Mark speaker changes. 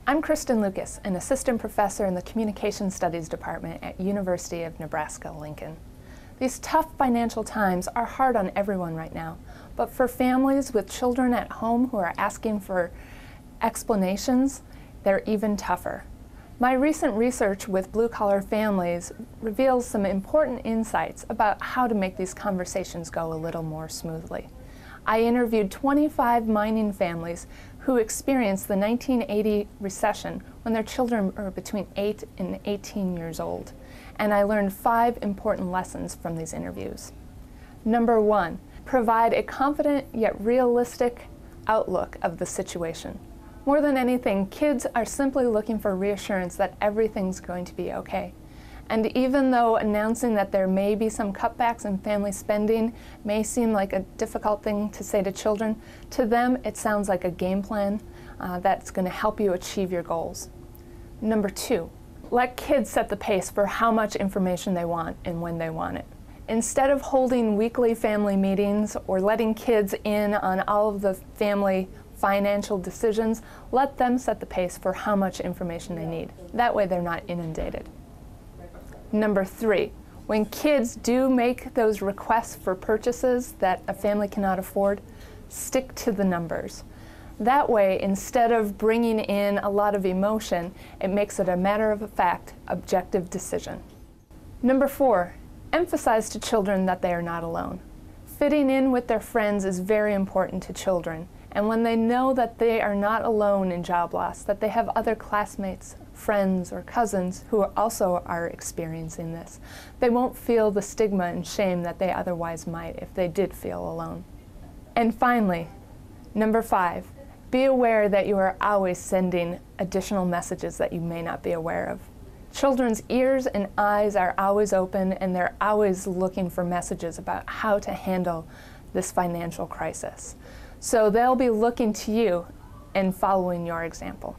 Speaker 1: I'm Kristen Lucas, an assistant professor in the Communication Studies Department at University of Nebraska-Lincoln. These tough financial times are hard on everyone right now, but for families with children at home who are asking for explanations, they're even tougher. My recent research with blue-collar families reveals some important insights about how to make these conversations go a little more smoothly. I interviewed 25 mining families who experienced the 1980 recession when their children were between 8 and 18 years old. And I learned 5 important lessons from these interviews. Number 1, provide a confident yet realistic outlook of the situation. More than anything, kids are simply looking for reassurance that everything's going to be okay. And even though announcing that there may be some cutbacks in family spending may seem like a difficult thing to say to children, to them it sounds like a game plan that's going to help you achieve your goals. Number 2, let kids set the pace for how much information they want and when they want it. Instead of holding weekly family meetings or letting kids in on all of the family financial decisions, let them set the pace for how much information they need. That way they're not inundated. Number 3, when kids do make those requests for purchases that a family cannot afford, stick to the numbers. That way, instead of bringing in a lot of emotion, it makes it a matter of fact, objective decision. Number 4, emphasize to children that they are not alone. Fitting in with their friends is very important to children, and when they know that they are not alone in job loss, that they have other classmates, friends, or cousins who also are experiencing this, they won't feel the stigma and shame that they otherwise might if they did feel alone. And finally, number 5, be aware that you are always sending additional messages that you may not be aware of. Children's ears and eyes are always open, and they're always looking for messages about how to handle this financial crisis. So they'll be looking to you and following your example.